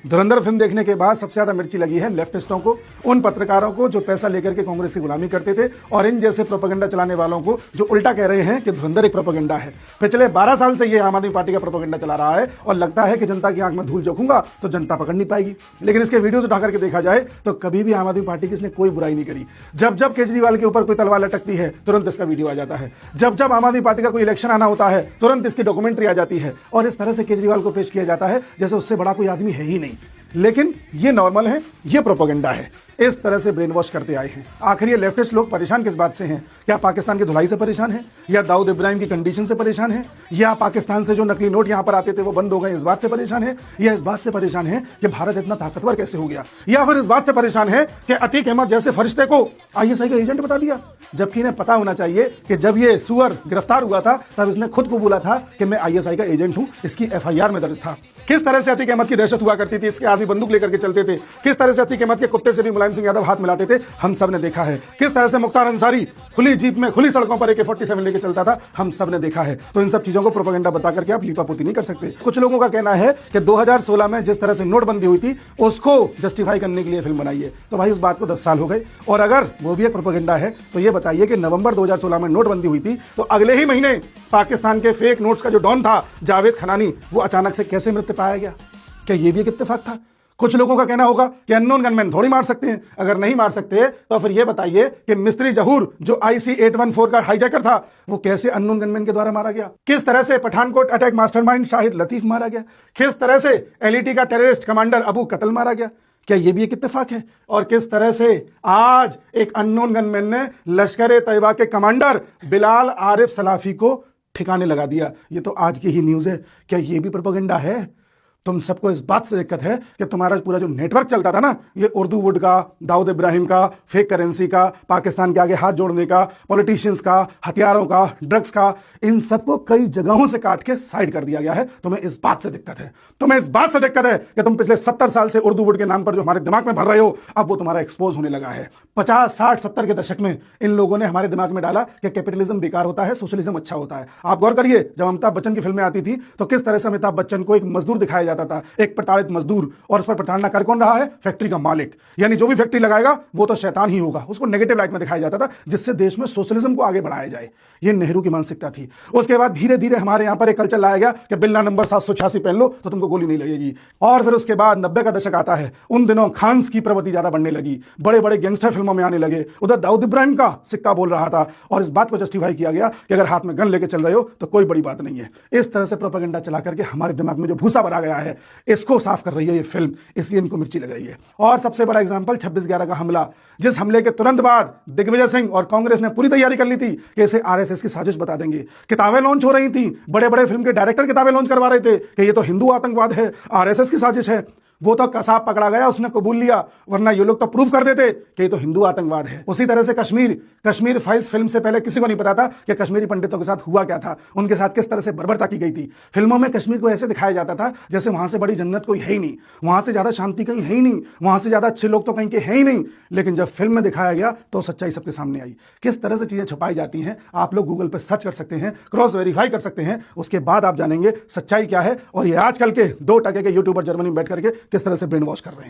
धुरंधर film देखने के बाद सबसे ज्यादा मिर्ची लगी है लेफ्टिस्टों को, उन पत्रकारों को जो पैसा लेकर के कांग्रेस की गुलामी करते थे, और इन जैसे प्रोपेगेंडा चलाने वालों को जो उल्टा कह रहे हैं कि धुरंधर एक प्रोपेगेंडा है। पिछले 12 साल से ये आम आदमी पार्टी का प्रोपेगेंडा चला रहा है और लगता है कि जनता की आंख में धूल झोंकूंगा तो जनता पकड़ नहीं पाएगी। लेकिन इसके वीडियोस उठा करके देखा जाए तो कभी भी आम आदमी पार्टी की इसने कोई बुराई नहीं करी। जब जब केजरीवाल के ऊपर कोई तलवार लटकती है तुरंत इसका वीडियो आ जाता है। जब जब आम आदमी पार्टी का कोई इलेक्शन आना होता है तुरंत इसकी डॉक्यूमेंट्री आ जाती है और इस तरह से केजरीवाल को पेश किया जाता है जैसे उससे बड़ा कोई आदमी है ही नहीं। लेकिन ये नॉर्मल है, ये प्रोपेगेंडा है। इस तरह से ब्रेन वॉश करते आए हैं। आखिर ये लेफ्टिस्ट लोग परेशान किस बात से हैं? क्या पाकिस्तान की धुलाई से परेशान है, या दाऊद इब्राहिम की कंडीशन से परेशान है, या पाकिस्तान से जो नकली नोट यहां पर आते थे वो बंद हो गए इस बात से परेशान है, या इस बात से परेशान है कि भारत इतना ताकतवर कैसे हो गया, या फिर इस बात से परेशान है कि अतीक अहमद जैसे फरिश्ते को आईएसआई का एजेंट बता दिया? जबकि इन्हें पता होना चाहिए कि जब ये सुअर गिरफ्तार हुआ था तब इसने खुद को बोला था कि मैं आईएसआई का एजेंट हूं। इसकी एफआईआर में दर्ज था। किस तरह से अतीक अहमद की दहशत हुआ करती थी, इसके आदमी बंदूक लेकर के चलते थे। किस तरह से अतीक अहमद के कुत्ते से भी मुलायम सिंह यादव हाथ मिलाते थे, हम सब ने देखा है। किस तरह से मुख्तार अंसारी खुली जीप में खुली सड़कों पर AK-47 लेके चलता था, हम सब ने देखा है। तो इन सब चीजों को प्रोपेगेंडा बता करके आप लीपापोती नहीं कर सकते। कुछ लोगों का कहना है कि 2016 में जिस तरह से नोटबंदी हुई थी उसको जस्टिफाई करने के लिए फिल्म बनाई है। तो भाई उस बात को 10 साल हो गए, और अगर वो भी एक प्रोपेगेंडा है तो ये बताइए कि नवंबर 2016 में नोटबंदी हुई थी तो अगले ही महीने पाकिस्तान के फेक नोट्स का जो डॉन था जावेद खनानी, वो अचानक से कैसे मृत्यु पाया गया? क्या ये भी एक इत्तेफाक था? कुछ लोगों का कहना होगा कि अननोन गनमैन थोड़ी मार सकते हैं। अगर नहीं मार सकते तो फिर यह बताइए कि मिस्त्री जहूर जो IC-814 का हाईजैकर था वो कैसे अननोन गनमैन के द्वारा मारा गया? किस तरह से पठानकोट अटैक मास्टरमाइंड शाहिद लतीफ मारा गया? किस तरह से LET का टेररिस्ट कमांडर अबू कत्ल मारा गया? क्या यह भी एक इत्तेफाक है? और किस तरह से आज एक अननोन गनमैन ने लश्कर-ए-तैयबा के कमांडर बिलाल आरिफ सलाफी को ठिकाने लगा दिया? ये तो आज की ही न्यूज है। क्या यह भी प्रोपेगेंडा है? तुम सबको इस बात से दिक्कत है कि तुम्हारा पूरा जो नेटवर्क चलता था ना, ये उर्दू वुड का, दाऊद इब्राहिम का, फेक करेंसी का, पाकिस्तान के आगे हाथ जोड़ने का, पॉलिटिशियंस का, हथियारों का, ड्रग्स का, इन सबको कई जगहों से काट के साइड कर दिया गया है। तुम्हें इस बात से दिक्कत है। तुम्हें इस बात से दिक्कत है कि तुम पिछले 70 साल से उर्दू वुड के नाम पर जो हमारे दिमाग में भर रहे हो, अब वो तुम्हारा एक्सपोज होने लगा है। 50, 60, 70 के दशक में इन लोगों ने हमारे दिमाग में डाला कि कैपिटलिज्म बेकार होता है, सोशलिज्म अच्छा होता है। आप गौर करिए, जब अमिताभ बच्चन की फिल्में आती थी तो किस तरह से अमिताभ बच्चन को एक मजदूर दिखाया जाता था, एक प्रताड़ित मजदूर, और उस पर प्रताड़ना कर कौन रहा है? फैक्ट्री का मालिक। यानी जो भी फैक्ट्री लगाएगा वो तो शैतान ही होगा। उसको नेगेटिव लाइट में दिखाया जाता था जिससे देश में सोशलिज्म को आगे बढ़ाया जाए। ये नेहरू की मानसिकता थी। उसके बाद धीरे धीरे हमारे यहां पर एक कल्चर लाया गया कि बिल्ला नंबर 786 पहन लो तो तुमको गोली नहीं लगेगी। और फिर उसके बाद 90 का दशक आता है। उन दिनों खान्स की प्रवृत्ति ज्यादा बढ़ने लगी, बड़े बड़े गैंगस्टर फिल्मों में आने लगे। उधर दाऊद इब्राहिम का सिक्का बोल रहा था और इस बात को जस्टिफाई किया गया कि अगर हाथ में गन लेके चल रहे हो तो कोई बड़ी बात नहीं है। इस तरह से प्रोपेगेंडा चला करके हमारे दिमाग में जो भूसा भरा गया है इसको साफ कर रही है ये फिल्म, इसलिए इनको मिर्ची लग रही है। और सबसे बड़ा एग्जांपल 26/11 का हमला, जिस हमले के तुरंत बाद दिग्विजय सिंह और कांग्रेस ने पूरी तैयारी कर ली थी कि इसे RSS की साजिश बता देंगे। किताबें लॉन्च हो रही थी, बड़े बड़े फिल्म के डायरेक्टर किताबें लॉन्च करवा रहे थे कि ये तो हिंदू आतंकवाद है, RSS की साजिश है। वो तो कसाब पकड़ा गया, उसने कबूल लिया, वरना ये लोग तो प्रूफ कर देते कि ये तो हिंदू आतंकवाद है। उसी तरह से कश्मीर फाइल्स फिल्म से पहले किसी को नहीं पता था कि कश्मीरी पंडितों के साथ हुआ क्या था, उनके साथ किस तरह से बर्बरता की गई थी। फिल्मों में कश्मीर को ऐसे दिखाया जाता था जैसे वहां से बड़ी जन्नत कोई है ही नहीं, वहां से ज्यादा शांति कहीं है ही नहीं, वहां से ज्यादा अच्छे लोग तो कहीं के है ही नहीं। लेकिन जब फिल्म में दिखाया गया तो सच्चाई सबके सामने आई। किस तरह से चीजें छुपाई जाती हैं आप लोग गूगल पर सर्च कर सकते हैं, क्रॉस वेरीफाई कर सकते हैं, उसके बाद आप जानेंगे सच्चाई क्या है। और ये आजकल के 2 टके के यूट्यूबर जर्मनी में बैठ करके किस तरह से ब्रेन वॉश कर रहे हैं।